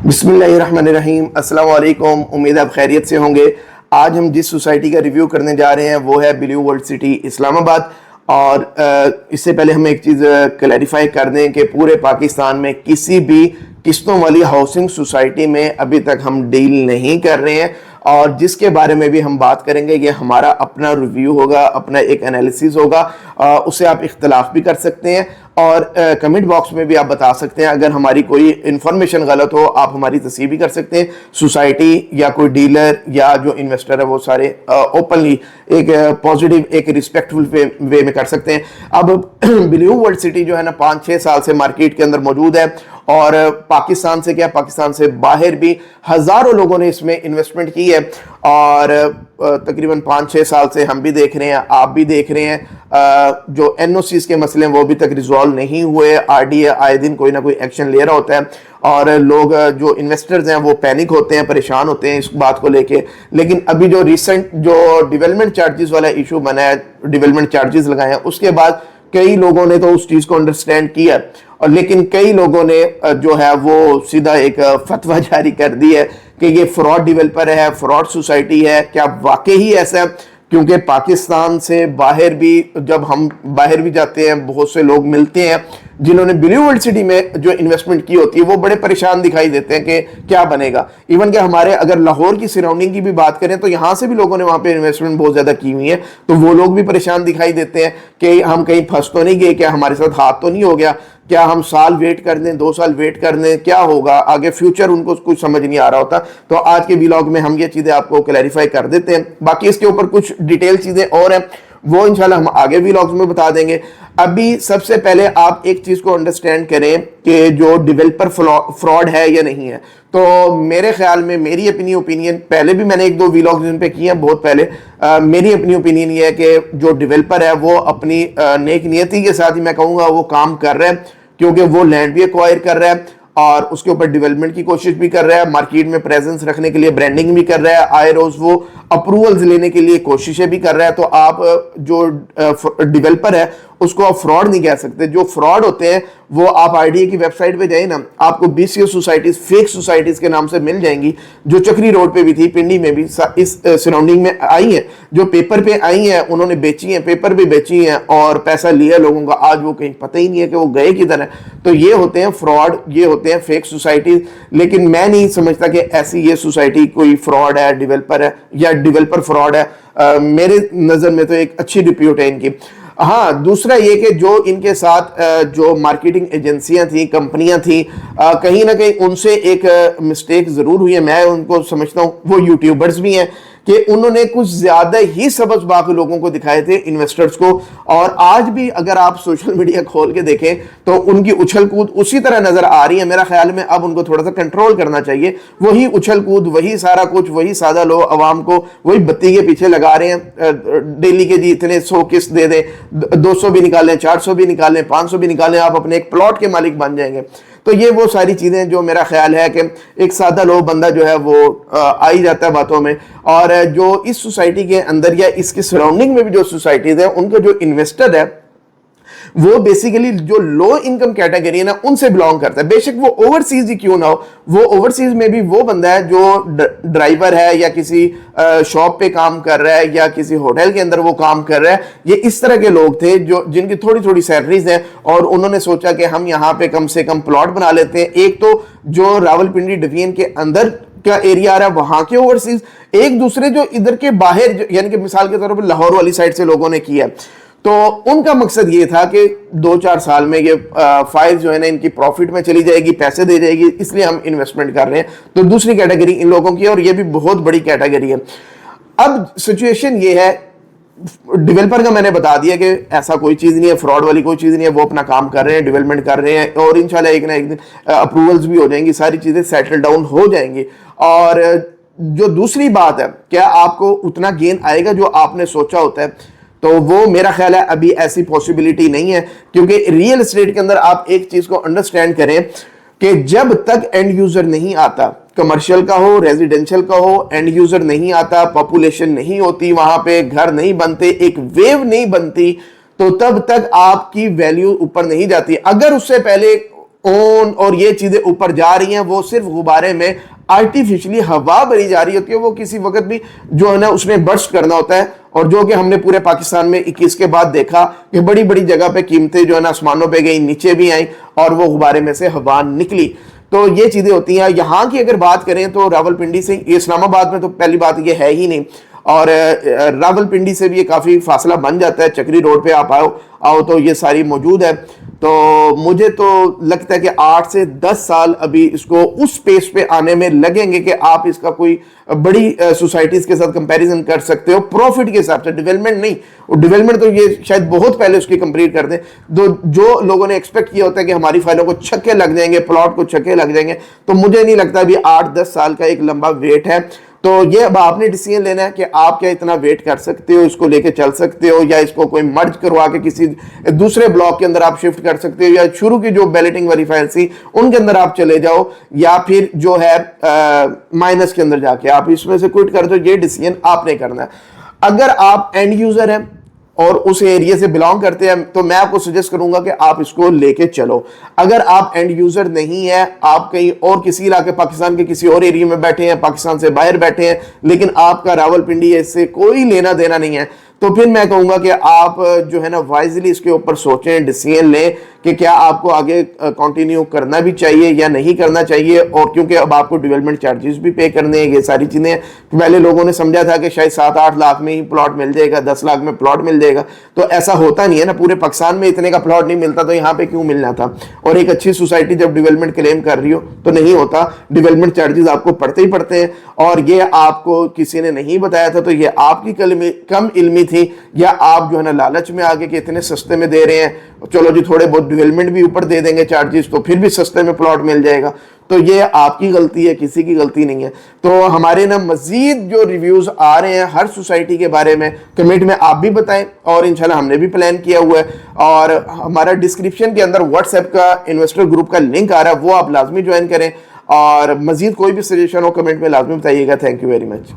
बिस्मिल्लाहिर्रहमानिर्रहीम। अस्सलाम वालेकुम। उम्मीद है आप खैरियत से होंगे। आज हम जिस सोसाइटी का रिव्यू करने जा रहे हैं वो है ब्लू वर्ल्ड सिटी इस्लामाबाद। और इससे पहले हम एक चीज़ क्लैरिफाई कर दें कि पूरे पाकिस्तान में किसी भी किस्तों वाली हाउसिंग सोसाइटी में अभी तक हम डील नहीं कर रहे हैं, और जिसके बारे में भी हम बात करेंगे ये हमारा अपना रिव्यू होगा, अपना एक एनालिसिस होगा। उससे आप इख्तलाफ भी कर सकते हैं और कमेंट बॉक्स में भी आप बता सकते हैं। अगर हमारी कोई इंफॉर्मेशन गलत हो आप हमारी तस्दीक भी कर सकते हैं। सोसाइटी या कोई डीलर या जो इन्वेस्टर है वो सारे ओपनली एक पॉजिटिव एक रिस्पेक्टफुल वे में कर सकते हैं। अब ब्लू वर्ल्ड सिटी जो है ना 5-6 साल से मार्केट के अंदर मौजूद है, और पाकिस्तान से क्या पाकिस्तान से बाहर भी हजारों लोगों ने इसमें इन्वेस्टमेंट की है। और तकरीबन 5-6 साल से हम भी देख रहे हैं, आप भी देख रहे हैं, जो एनओसीज के मसले हैं वो अभी तक रिजॉल्व नहीं हुए। आरडीए आए दिन कोई ना कोई एक्शन ले रहा होता है, और लोग जो इन्वेस्टर्स हैं वो पैनिक होते हैं, परेशान होते हैं इस बात को लेके। लेकिन अभी जो रिसेंट जो डिवेलपमेंट चार्जेस वाला इशू बना है, डिवेलपमेंट चार्जेस लगाए हैं, उसके बाद कई लोगों ने तो उस चीज को अंडरस्टैंड किया, और लेकिन कई लोगों ने जो है वो सीधा एक फतवा जारी कर दी है कि ये फ्रॉड डेवलपर है, फ्रॉड सोसाइटी है। क्या वाकई ही ऐसा है? क्योंकि पाकिस्तान से बाहर भी जब हम बाहर भी जाते हैं बहुत से लोग मिलते हैं जिन्होंने ब्लू वर्ल्ड सिटी में जो इन्वेस्टमेंट की होती है, वो बड़े परेशान दिखाई देते हैं कि क्या बनेगा। इवन कि हमारे अगर लाहौर की सराउंडिंग की भी बात करें तो यहाँ से भी लोगों ने वहाँ पे इन्वेस्टमेंट बहुत ज्यादा की हुई है, तो वो लोग भी परेशान दिखाई देते हैं कि हम कहीं फंस तो नहीं गए, क्या हमारे साथ हाथ तो नहीं हो गया, क्या हम साल वेट कर दें, 2 साल वेट कर दें, क्या होगा आगे फ्यूचर, उनको कुछ समझ नहीं आ रहा होता। तो आज के व्लॉग में हम ये चीजें आपको क्लैरिफाई कर देते हैं। बाकी इसके ऊपर कुछ डिटेल चीजें और हैं वो इंशाल्लाह हम आगे व्लॉग्स में बता देंगे। अभी सबसे पहले आप एक चीज को अंडरस्टैंड करें कि जो डेवलपर फ्रॉड है या नहीं है। तो मेरे ख्याल में मेरी अपनी ओपिनियन, पहले भी मैंने 1-2 व्लॉग्स इन पे किए हैं बहुत पहले, मेरी अपनी ओपिनियन ये है कि जो डेवलपर है वो अपनी नेक नियति के साथ ही मैं कहूँगा वो काम कर रहा है, क्योंकि वो लैंड भी एक्वायर कर रहा है और उसके ऊपर डेवलपमेंट की कोशिश भी कर रहा है, मार्केट में प्रेजेंस रखने के लिए ब्रांडिंग भी कर रहा है, आए रोज वो अप्रूवल्स लेने के लिए कोशिशें भी कर रहा है। तो आप जो डेवलपर है उसको आप फ्रॉड नहीं कह सकते। जो फ्रॉड होते हैं वो आप आरडीए की वेबसाइट पे जाए ना, आपको 20 सोसाइटीज फेक सोसाइटीज के नाम से मिल जाएंगी, जो चक्री रोड पे भी थी, पिंडी में भी, इस सराउंडिंग में आई हैं, जो पेपर पे आई हैं, उन्होंने बेची हैं, पेपर पे बेची हैं और पैसा लिया लोगों का। आज वो कहीं पता ही नहीं है कि वो गए किधर है। तो ये होते हैं फ्रॉड, ये होते हैं फेक सोसाइटीज। लेकिन मैं नहीं समझता कि ऐसी ये सोसाइटी कोई फ्रॉड है, डेवलपर है या डेवलपर फ्रॉड है। मेरे नजर में तो एक अच्छी रिप्यूट है इनकी। हाँ, दूसरा ये कि जो इनके साथ जो मार्केटिंग एजेंसियां थी, कंपनियां थी, कहीं ना कहीं उनसे एक मिस्टेक जरूर हुई है। मैं उनको समझता हूँ, वो यूट्यूबर्स भी हैं कि उन्होंने कुछ ज्यादा ही सबक लोगों को दिखाए थे, इन्वेस्टर्स को। और आज भी अगर आप सोशल मीडिया खोल के देखें तो उनकी उछल कूद उसी तरह नजर आ रही है। मेरा ख्याल में अब उनको थोड़ा सा कंट्रोल करना चाहिए। वही उछल कूद, वही सारा कुछ, वही सादा लोग अवाम को वही बत्ती के पीछे लगा रहे हैं। डेली के जी इतने 100 किस्त दे दें, 200 भी निकालें, 400 भी निकालें, 500 भी निकालें, आप अपने एक प्लॉट के मालिक बन जाएंगे। तो ये वो सारी चीजें जो मेरा ख्याल है कि एक सादा लोग बंदा जो है वो आ ही जाता है बातों में। और जो इस सोसाइटी के अंदर या इसके सराउंडिंग में भी जो सोसाइटीज है, उनका जो इन्वेस्टर है वो बेसिकली जो लो इनकम कैटेगरी है ना, उनसे बिलोंग करता है। बेशक वो ओवरसीज ही क्यों ना हो, वो ओवरसीज में भी वो बंदा है जो ड्राइवर है या किसी शॉप पे काम कर रहा है या किसी होटल के अंदर वो काम कर रहा है। ये इस तरह के लोग थे जो जिनकी थोड़ी थोड़ी सैलरीज हैं, और उन्होंने सोचा कि हम यहाँ पे कम से कम प्लॉट बना लेते हैं। एक तो जो रावलपिंडी डिवीजन के अंदर क्या एरिया आ रहा है वहां के ओवरसीज, एक दूसरे जो इधर के बाहर, यानी कि मिसाल के तौर पर लाहौर वाली साइड से लोगों ने किया। तो उनका मकसद ये था कि 2-4 साल में ये फाइल जो है ना इनकी प्रॉफिट में चली जाएगी, पैसे दे जाएगी, इसलिए हम इन्वेस्टमेंट कर रहे हैं। तो दूसरी कैटेगरी इन लोगों की है, और ये भी बहुत बड़ी कैटेगरी है। अब सिचुएशन ये है, डेवलपर का मैंने बता दिया कि ऐसा कोई चीज नहीं है, फ्रॉड वाली कोई चीज नहीं है, वो अपना काम कर रहे हैं, डेवलपमेंट कर रहे हैं, और इंशाल्लाह एक ना एक दिन अप्रूवल्स भी हो जाएंगी, सारी चीजें सेटल डाउन हो जाएंगी। और जो दूसरी बात है, क्या आपको उतना गेन आएगा जो आपने सोचा होता है? तो वो मेरा ख्याल है अभी ऐसी पॉसिबिलिटी नहीं है, क्योंकि रियल एस्टेट के अंदर आप एक चीज को अंडरस्टैंड करें कि जब तक एंड यूजर नहीं आता, कमर्शियल का हो, रेजिडेंशियल का हो, एंड यूजर नहीं आता, पॉपुलेशन नहीं होती, वहां पे घर नहीं बनते, एक वेव नहीं बनती, तो तब तक आपकी वैल्यू ऊपर नहीं जाती। अगर उससे पहले ओन और ये चीजें ऊपर जा रही हैं, वो सिर्फ गुब्बारे में आर्टिफिशियली हवा भरी जा रही होती है, वो किसी वक्त भी जो है ना उसमें बर्स्ट करना होता है। और जो कि हमने पूरे पाकिस्तान में 21 के बाद देखा कि बड़ी बड़ी जगह पे कीमतें जो है ना आसमानों पे गई, नीचे भी आई और वो गुब्बारे में से हवा निकली। तो ये चीजें होती हैं। यहाँ की अगर बात करें तो रावलपिंडी से इस्लामाबाद में तो पहली बात ये है ही नहीं, और रावलपिंडी से भी ये काफी फासला बन जाता है। चक्री रोड पे आप आओ तो ये सारी मौजूद है। तो मुझे तो लगता है कि 8 से 10 साल अभी इसको उस पेस पे आने में लगेंगे कि आप इसका कोई बड़ी सोसाइटीज के साथ कंपैरिजन कर सकते हो प्रॉफिट के हिसाब से, डेवलपमेंट नहीं। डेवलपमेंट तो ये शायद बहुत पहले उसकी कंप्लीट कर दें। जो लोगों ने एक्सपेक्ट किया होता है कि हमारी फाइलों को छक्के लग जाएंगे, प्लॉट को छक्के लग जाएंगे, तो मुझे नहीं लगता अभी 8-10 साल का एक लंबा वेट है। तो ये अब आपने डिसीजन लेना है कि आप क्या इतना वेट कर सकते हो, इसको लेके चल सकते हो, या इसको कोई मर्ज करवा के किसी दूसरे ब्लॉक के अंदर आप शिफ्ट कर सकते हो, या शुरू की जो बैलेटिंग वाली फाइल थी उनके अंदर आप चले जाओ, या फिर जो है माइनस के अंदर जाके आप इसमें से क्विट कर दो। ये डिसीजन आपने करना है। अगर आप एंड यूजर हैं और उस एरिया से बिलोंग करते हैं तो मैं आपको सजेस्ट करूंगा कि आप इसको लेके चलो। अगर आप एंड यूजर नहीं है, आप कहीं और किसी इलाके पाकिस्तान के किसी और एरिया में बैठे हैं, पाकिस्तान से बाहर बैठे हैं, लेकिन आपका रावलपिंडी इससे कोई लेना देना नहीं है, तो फिर मैं कहूंगा कि आप जो है ना वाइजली इसके ऊपर सोचें, डिसीजन लें कि क्या आपको आगे कंटिन्यू करना भी चाहिए या नहीं करना चाहिए। और क्योंकि अब आपको डेवलपमेंट चार्जेस भी पे करने हैं, ये सारी चीजें। पहले लोगों ने समझा था कि शायद 7-8 लाख में ही प्लॉट मिल जाएगा, 10 लाख में प्लॉट मिल जाएगा, तो ऐसा होता नहीं है ना। पूरे पाकिस्तान में इतने का प्लॉट नहीं मिलता, तो यहाँ पे क्यों मिलना था। और एक अच्छी सोसाइटी जब डेवलपमेंट क्लेम कर रही हो तो नहीं होता, डेवलपमेंट चार्जेस आपको पड़ते ही पड़ते हैं। और ये आपको किसी ने नहीं बताया था, तो ये आपकी कम इल्मी थी, या आप जो है ना लालच में आगे कि इतने सस्ते में दे रहे हैं, चलो जी थोड़े बहुत डेवलपमेंट भी ऊपर दे देंगे चार्जेस, तो फिर भी सस्ते में प्लॉट मिल जाएगा। तो ये आपकी गलती है, किसी की गलती नहीं है। तो हमारे ना मजीद जो रिव्यूज आ रहे हैं हर सोसाइटी के बारे में, कमेंट में आप भी बताएं, और इंशाल्लाह हमने भी प्लान किया हुआ है। और हमारा डिस्क्रिप्शन के अंदर व्हाट्सएप का इन्वेस्टर ग्रुप का लिंक आ रहा है, वो आप लाजमी ज्वाइन करें। और मजीद कोई भी सजेशन हो कमेंट में लाजमी बताइएगा। Thank you very much.